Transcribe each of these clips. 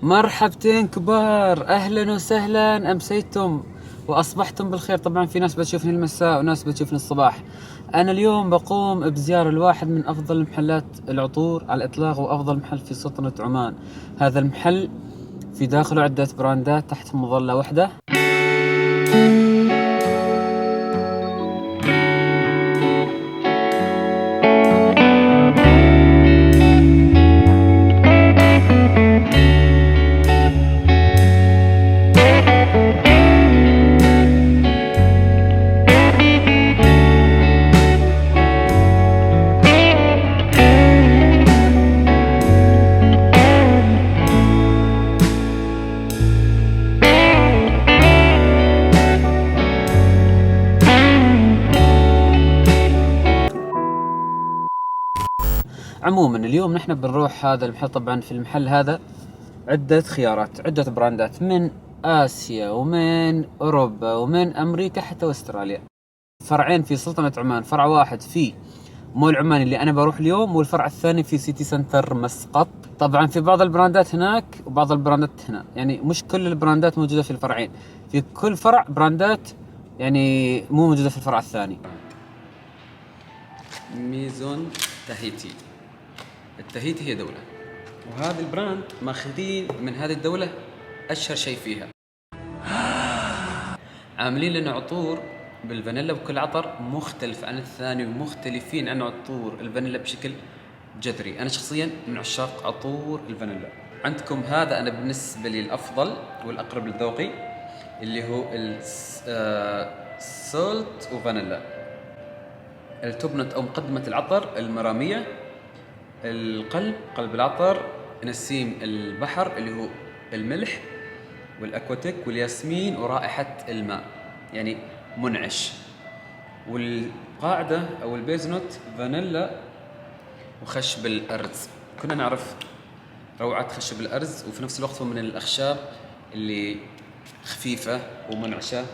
مرحبتين كبار، اهلا وسهلا، امسيتم واصبحتم بالخير. طبعا في ناس بتشوفني المساء وناس بتشوفني الصباح. انا اليوم بقوم بزيارة لواحد من افضل محلات العطور على الاطلاق وافضل محل في سلطنة عمان. هذا المحل في داخله عدة براندات تحت مظلة واحدة. عموما اليوم نحن بنروح هذا المحل. طبعا في المحل هذا عدة خيارات، عدة براندات من آسيا ومن أوروبا ومن أمريكا حتى أستراليا. فرعين في سلطنة عمان، فرع واحد في مول عمان اللي أنا بروح اليوم، والفرع الثاني في سيتي سنتر مسقط. طبعا في بعض البراندات هناك وبعض البراندات هنا، يعني مش كل البراندات موجودة في الفرعين، في كل فرع براندات يعني مو موجودة في الفرع الثاني. ميزون تاهيتي. التاهيتي هي دولة، وهذا البراند ماخذين من هذه الدولة أشهر شيء فيها. عاملين لنا عطور بالفانيلا، وكل عطر مختلف عن الثاني ومختلفين عن عطور الفانيلا بشكل جذري. أنا شخصيا من عشاق عطور الفانيلا. عندكم هذا أنا بالنسبة لي الأفضل والأقرب لذوقي، اللي هو سولت وفانيلا. التوب نوت أو مقدمة العطر المرامية، القلب، قلب العطر، نسيم البحر اللي هو الملح، والأكواتيك والياسمين ورائحة الماء، يعني منعش. والقاعدة أو البيز نوت فانيلا وخشب الأرز. كنا نعرف روعة خشب الأرز، وفي نفس الوقت هو من الأخشاب اللي خفيفة ومنعشة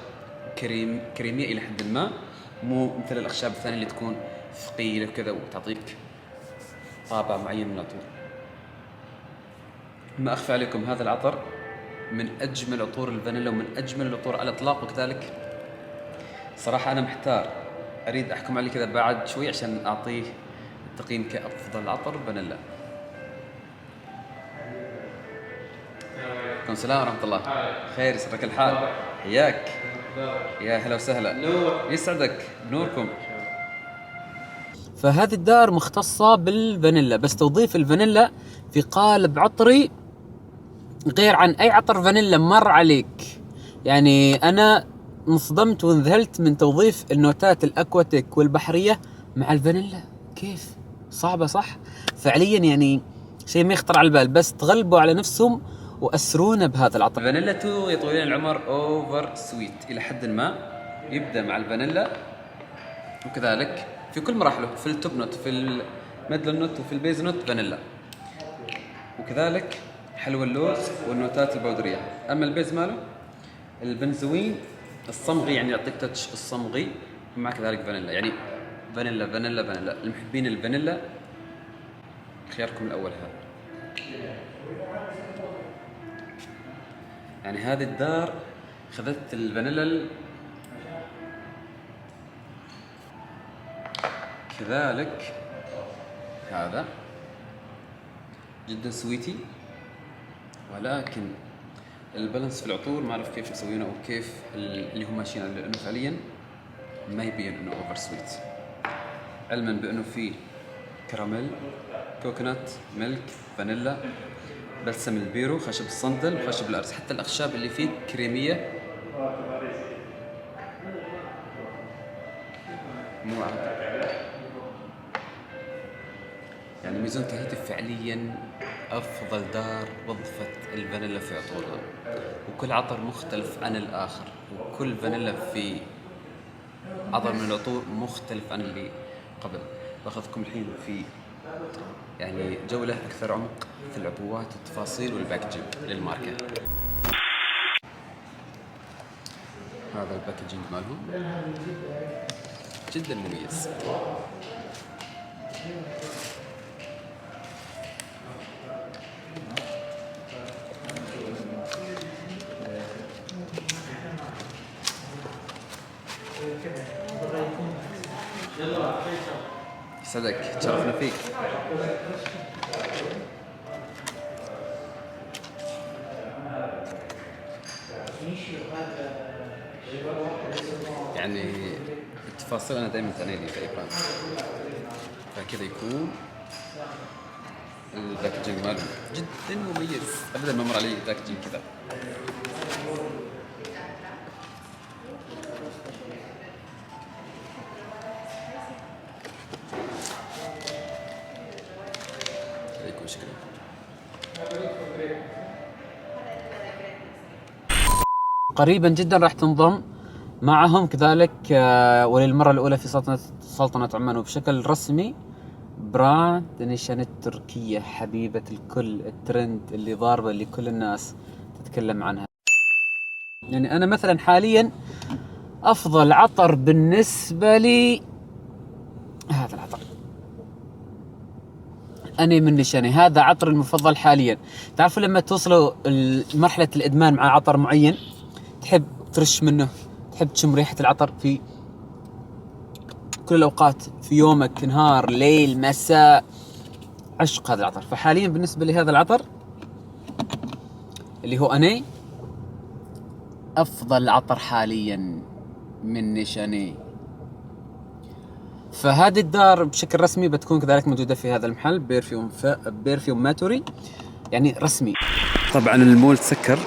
كريمية إلى حد ما، مو مثل الأخشاب الثانية اللي تكون ثقيلة وكذا وتعطيك طابع معين من العطور. ما أخفى عليكم هذا العطر من أجمل عطور الفانيلا ومن أجمل العطور على الإطلاق. وكذلك صراحة أنا محتار، أريد أحكم عليه كذا بعد شوي عشان أعطيه التقييم كأفضل عطر فانيلا. عليكم السلام ورحمة الله. خير، يسعدك الحال، حياك، يا هلا وسهلا، يسعدك بنوركم. فهذه الدار مختصة بالفانيلا، بس توظيف الفانيلا في قالب عطري غير عن أي عطر فانيلا مر عليك. يعني أنا انصدمت وانذهلت من توظيف النوتات الأكواتيك والبحرية مع الفانيلا. كيف صعبة صح؟ فعليا يعني شيء ما يخطر على البال، بس تغلبوا على نفسهم وأسرونا بهذا العطر. فانيلته يا طويل العمر أوفر سويت إلى حد ما. يبدأ مع الفانيلا، وكذلك في كل مراحله، في التوب نوت، في الميدل نوت، وفي البيز نوت فانيلا، وكذلك حلوى اللوز والنوتات البودرية. أما البيز ماله البنزوين الصمغي، يعني يعطيك تاتش الصمغي، ومع كذلك فانيلا، يعني فانيلا فانيلا فانيلا. المحبين الفانيلا خياركم الأول هذا. يعني هذه الدار خذت الفانيلا كذلك. هذا جدا سويتي، ولكن البالانس في العطور ما اعرف كيف مسوينه او كيف اللي هم ماشيين عليه، لانه فعليا ما يبين انه اوفر سويت، علما بانه في كراميل، كوكونات، ميلك، فانيلا، بلسم البيرو، خشب الصندل وخشب الارز. حتى الاخشاب اللي فيه كريميه، مو عارف. يعني ميزون تاهيتي فعليا أفضل دار وظفت الفانيلا في عطورها، وكل عطر مختلف عن الآخر، وكل فانيلا في عطر من العطور مختلف عن اللي قبل. باخذكم الحين في يعني جولة أكثر عمق في العبوات والتفاصيل والباكجينج للماركة. هذا الباكجينج مالهم جدا مميز. يسعدك، تشرفنا فيك. يعني التفاصيل انا دائما تعني لي في اي براند، فكذا يكون الباكجينج ماله جدا مميز، ابدا ما مر علي باكجينج كذا. يكون شكله قريبا جدا راح تنضم معهم كذلك وللمرة الأولى في سلطنة عمان وبشكل رسمي براند نيشان التركية حبيبة الكل، الترند اللي ضاربة اللي كل الناس تتكلم عنها. يعني أنا مثلا حاليا أفضل عطر بالنسبة لي هذا العطر، أنا من نيشاني هذا عطر المفضل حاليا. تعرفوا لما توصلوا مرحلة الإدمان مع عطر معين تحب ترش منه، تحب تشم ريحة العطر في كل الأوقات، في يومك، نهار، ليل، مساء، عشق هذا العطر. فحاليا بالنسبة لي هذا العطر اللي هو أني أفضل عطر حاليا من نيشاني. فهذه الدار بشكل رسمي بتكون كذلك موجودة في هذا المحل بيرفيوم ماتوري، يعني رسمي. طبعا المول تسكر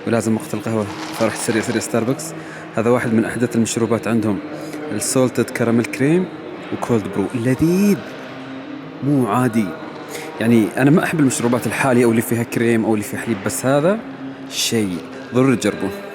ولازم وقت القهوة، فرحت سريع ستاربكس. هذا واحد من أحدث المشروبات عندهم، السولتد كراميل كريم وكولد برو، لذيذ مو عادي. يعني أنا ما أحب المشروبات الحالية أو اللي فيها كريم أو اللي فيها حليب، بس هذا شيء ضروري تجربوه.